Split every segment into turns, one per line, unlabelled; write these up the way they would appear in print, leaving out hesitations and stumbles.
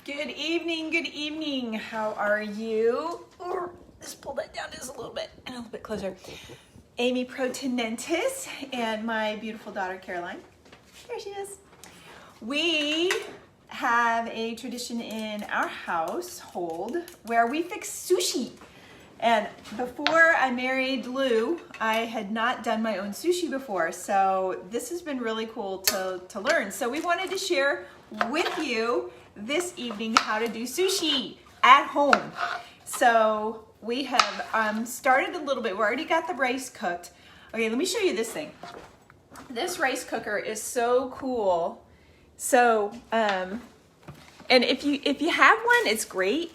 Good evening, good evening. How are you? Ooh, let's pull that down just a little bit closer. Amy Protenentis and my beautiful daughter Caroline. There she is. We have a tradition in our household where we fix sushi. And before I married Lou, I had not done my own sushi before, so this has been really cool to learn. So we wanted to share with you this evening how to do sushi at home. So we have started a little bit. We already got the rice cooked. Okay, let me show you this thing. This rice cooker is so cool. So, and if you have one, it's great.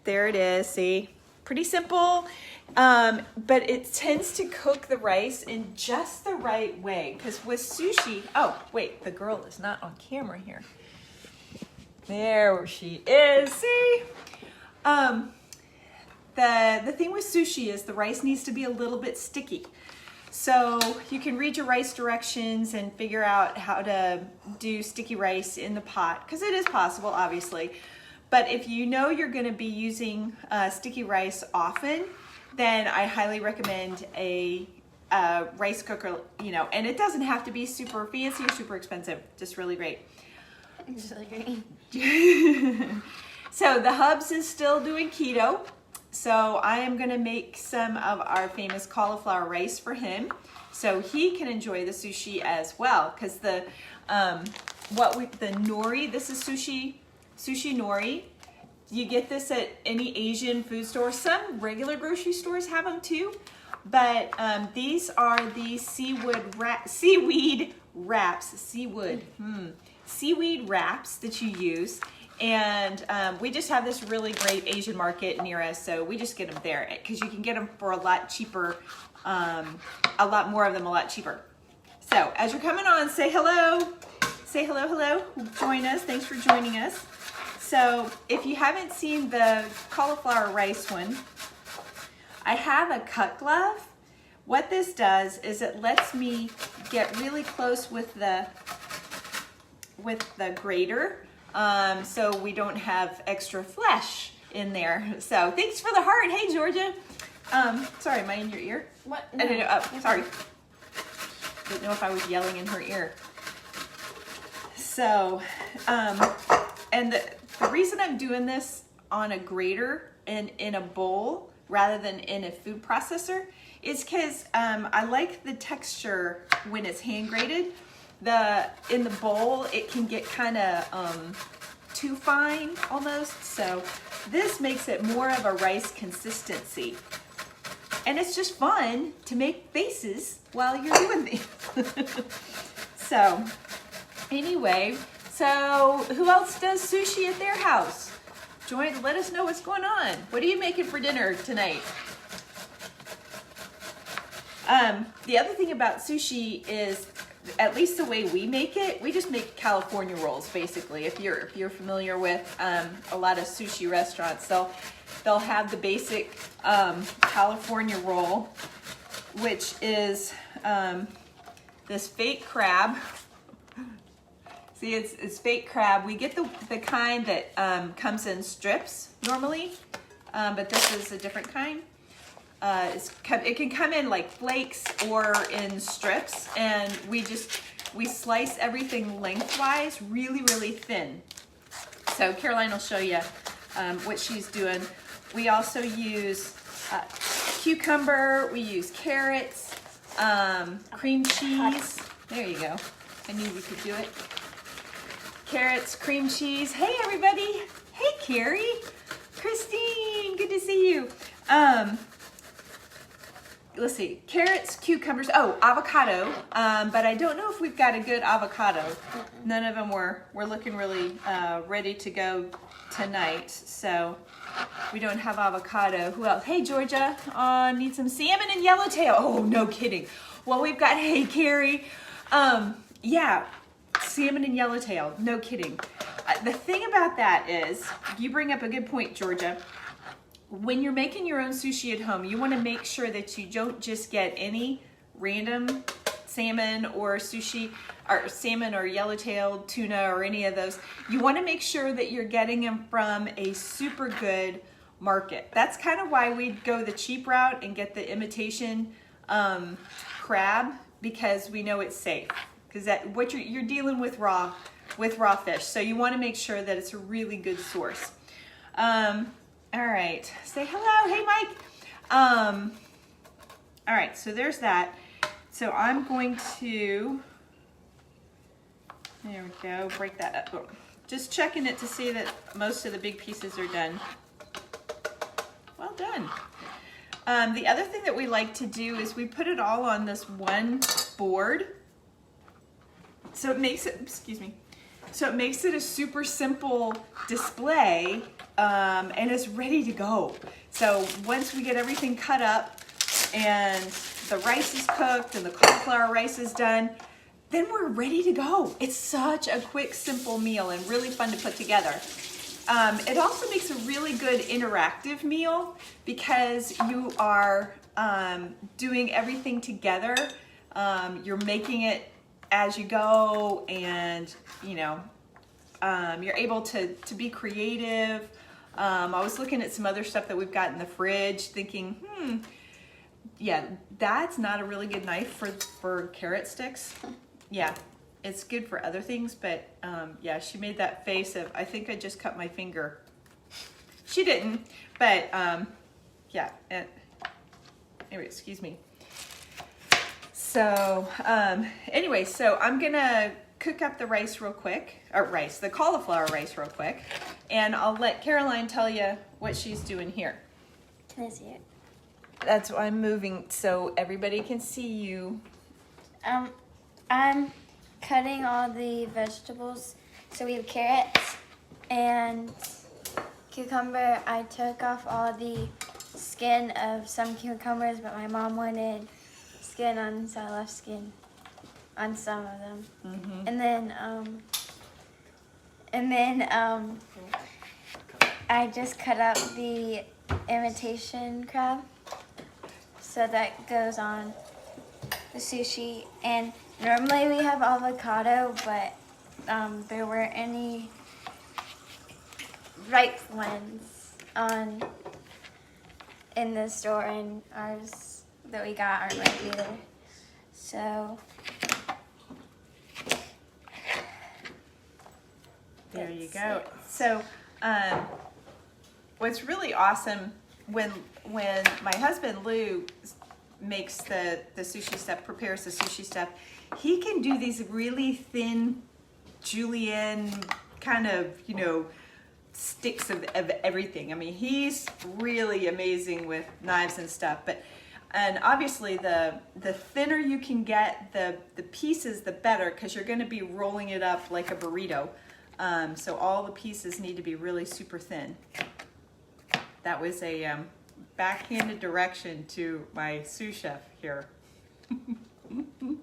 There it is, see? Pretty simple, but it tends to cook the rice in just the right way. Because with sushi, oh wait, the girl is not on camera here. There she is, see? The thing with sushi is the rice needs to be a little bit sticky. So you can read your rice directions and figure out how to do sticky rice in the pot, because it is possible, obviously. But if you know you're going to be using sticky rice often, then I highly recommend a rice cooker, and it doesn't have to be super fancy or super expensive, just really great.
It's really great.
So the Hubs is still doing keto. So I am going to make some of our famous cauliflower rice for him so he can enjoy the sushi as well. Because the nori, this is Sushi Nori. You get this at any Asian food store. Some regular grocery stores have them too. But these are the seaweed wraps that you use. And we just have this really great Asian market near us, so we just get them there because you can get them for a lot cheaper, a lot more of them a lot cheaper. So as you're coming on, say hello. Say hello, hello. Join us. Thanks for joining us. So if you haven't seen the cauliflower rice one, I have a cut glove. What this does is it lets me get really close with the grater. So we don't have extra flesh in there. So thanks for the heart. Hey, Georgia. Sorry, am I in your ear?
What?
No. I didn't know. Oh, sorry. Didn't know if I was yelling in her ear. So, and the reason I'm doing this on a grater and in a bowl rather than in a food processor is because I like the texture when it's hand grated. In the bowl, it can get kind of too fine almost. So this makes it more of a rice consistency. And it's just fun to make faces while you're doing these. So anyway, so who else does sushi at their house? Let us know what's going on. What are you making for dinner tonight? The other thing about sushi is, at least the way we make it, we just make California rolls, basically. If you're familiar with a lot of sushi restaurants, they'll have the basic California roll, which is this fake crab. See, it's fake crab. We get the kind that comes in strips normally, but this is a different kind. It can come in like flakes or in strips, and we slice everything lengthwise really, really thin. So Caroline will show you what she's doing. We also use cucumber, we use carrots, cream cheese. There you go. I knew you could do it. Carrots, cream cheese. Hey everybody. Hey Carrie. Christine, good to see you. Let's see, carrots, cucumbers, avocado, but I don't know if we've got a good avocado. None of them were looking really ready to go tonight, so we don't have avocado. Who else? Hey, Georgia, need some salmon and yellowtail. Oh, no kidding. Well, we've got, hey, Carrie, yeah, salmon and yellowtail, no kidding. The thing about that is, you bring up a good point, Georgia. When you're making your own sushi at home, you want to make sure that you don't just get any random salmon or sushi, or salmon or yellowtail tuna or any of those, you want to make sure that you're getting them from a super good market. That's kind of why we go the cheap route and get the imitation crab, because we know it's safe. Because that what you're dealing with raw fish, so you want to make sure that it's a really good source. All right, say hello. Hey, Mike. All right, so there's that. So I'm going to, there we go, break that up. Just checking it to see that most of the big pieces are done. Well done. The other thing that we like to do is we put it all on this one board. So it makes it, excuse me, so it makes it a super simple display, and it's ready to go. So once we get everything cut up and the rice is cooked and the cauliflower rice is done, then we're ready to go. It's such a quick, simple meal and really fun to put together. It also makes a really good interactive meal because you are doing everything together. You're making it as you go, and you know, you're able to be creative. I was looking at some other stuff that we've got in the fridge thinking, yeah, that's not a really good knife for carrot sticks. Yeah, it's good for other things, but yeah, she made that face of, I think I just cut my finger. She didn't, but yeah. Anyway, excuse me. So anyway, so I'm gonna cook up the rice real quick, or the cauliflower rice real quick, and I'll let Caroline tell you what she's doing here.
Can I see it?
That's why I'm moving so everybody can see you.
I'm cutting all the vegetables. So we have carrots and cucumber. I took off all the skin of some cucumbers, but my mom wanted skin on, so I left skin on some of them.
Mm-hmm.
And then I just cut up the imitation crab, so that goes on the sushi. And normally we have avocado, but there weren't any ripe ones in the store, and ours that we got aren't ripe either. So
there you go. So what's really awesome when my husband Lou makes the sushi stuff, prepares the sushi stuff, he can do these really thin julienne kind of, you know, sticks of everything. I mean, he's really amazing with knives and stuff, and obviously the thinner you can get the pieces, the better, because you're going to be rolling it up like a burrito. So all the pieces need to be really super thin. That was a backhanded direction to my sous chef here. You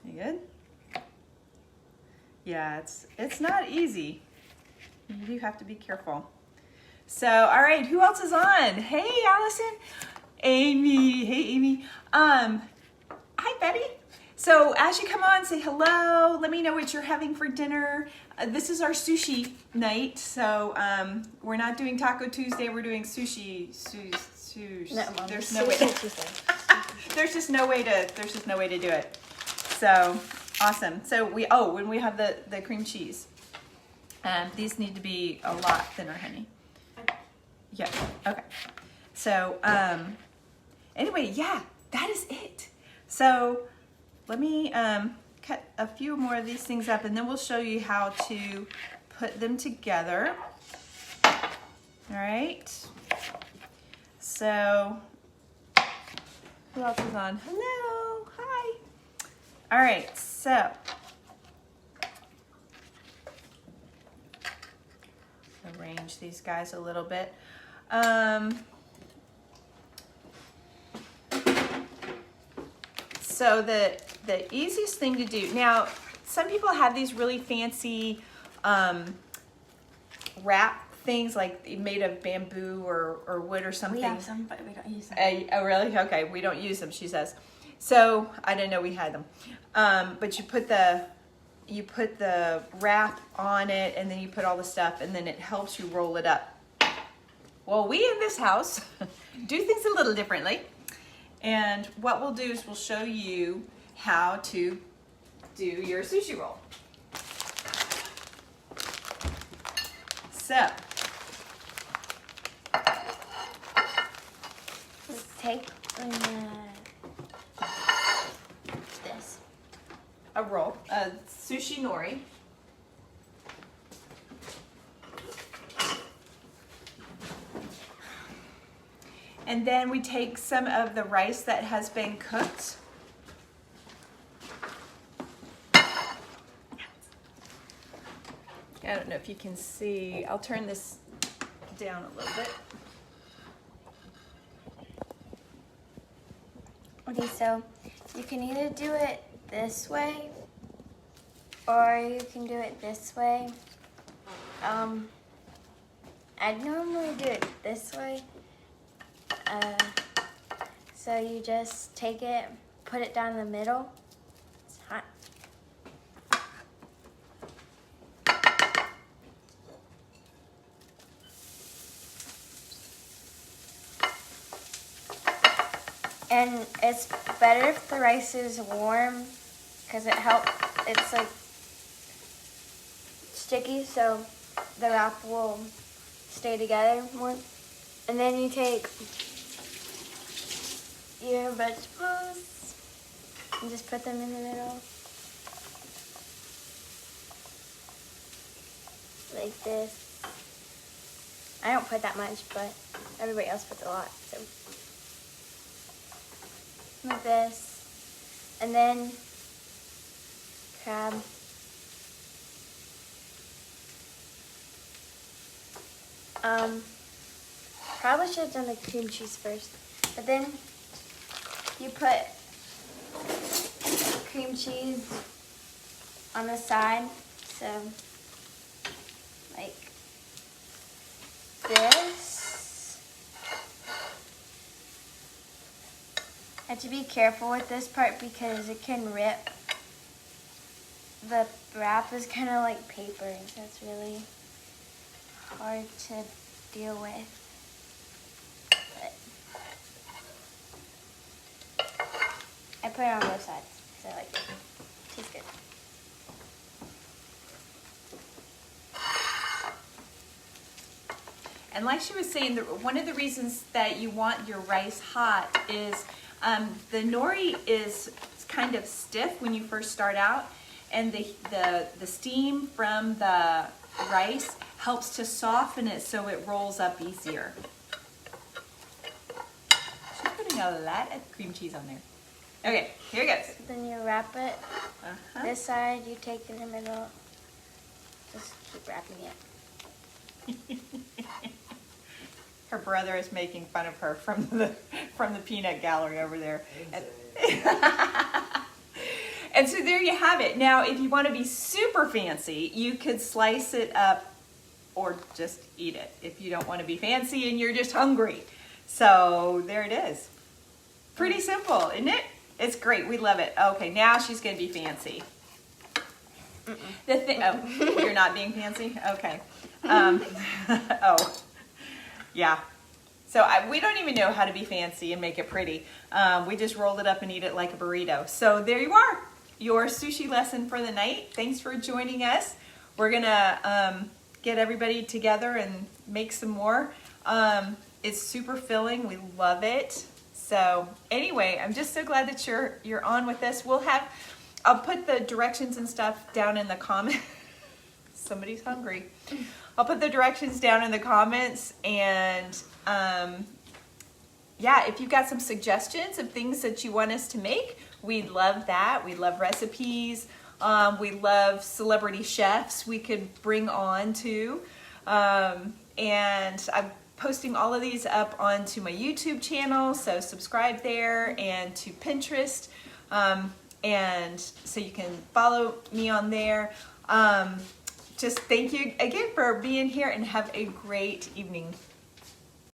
good? Yeah, it's not easy. You do have to be careful. So, all right, who else is on? Hey, Allison. Amy. Hey, Amy. Hi, Betty. So as you come on, say hello. Let me know what you're having for dinner. This is our sushi night. So we're not doing Taco Tuesday. We're doing sushi.
No, Mom,
there's no way. There's just no way to do it. So awesome. So when we have the cream cheese, these need to be a lot thinner, honey. Yeah. Okay. So anyway, yeah, that is it. So let me cut a few more of these things up, and then we'll show you how to put them together. All right. So who else is on? Hello. Hi. All right. So arrange these guys a little bit. So the easiest thing to do, now some people have these really fancy wrap things, like made of bamboo or wood or something.
We have some, but we don't use them.
Oh really? Okay, we don't use them, she says. So I didn't know we had them. But you put the wrap on it, and then you put all the stuff, and then it helps you roll it up. Well, we in this house do things a little differently. And what we'll do is we'll show you how to do your sushi roll. So,
let's take this.
a roll, a Sushi Nori. And then we take some of the rice that has been cooked. I don't know if you can see. I'll turn this down a little bit.
Okay, so you can either do it this way or you can do it this way. I normally do it this way. So you just take it, put it down the middle. It's hot. And it's better if the rice is warm because it's like sticky, so the wrap will stay together more. And then you take your vegetables and just put them in the middle. Like this. I don't put that much, but everybody else puts a lot, so. Like this. And then crab. Probably should have done the cream cheese first, but then you put cream cheese on the side, so like this. I have to be careful with this part because it can rip. The wrap is kind of like paper, so it's really hard to deal with. I put it on both sides, so I like it. Tastes good.
And like she was saying, one of the reasons that you want your rice hot is the nori is kind of stiff when you first start out, and the steam from the rice helps to soften it so it rolls up easier. She's putting a lot of cream cheese on there. Okay, here it goes.
Then you wrap it. This side you take in the middle. Just keep wrapping it.
Her brother is making fun of her from the peanut gallery over there. And so there you have it. Now, if you want to be super fancy, you could slice it up or just eat it if you don't want to be fancy and you're just hungry. So there it is. Pretty simple, isn't it? It's great. We love it. Okay, now she's going to be fancy. The thing. Oh, you're not being fancy? Okay. Oh, yeah. So we don't even know how to be fancy and make it pretty. We just rolled it up and eat it like a burrito. So there you are, your sushi lesson for the night. Thanks for joining us. We're gonna get everybody together and make some more. It's super filling. We love it. So anyway, I'm just so glad that you're on with us. I'll put the directions and stuff down in the comments. Somebody's hungry. I'll put the directions down in the comments, and yeah, if you've got some suggestions of things that you want us to make, we'd love that. We love recipes. We love celebrity chefs we could bring on too. And I'm posting all of these up onto my YouTube channel, so subscribe there, and to Pinterest, and so you can follow me on there. Just thank you again for being here, and have a great evening.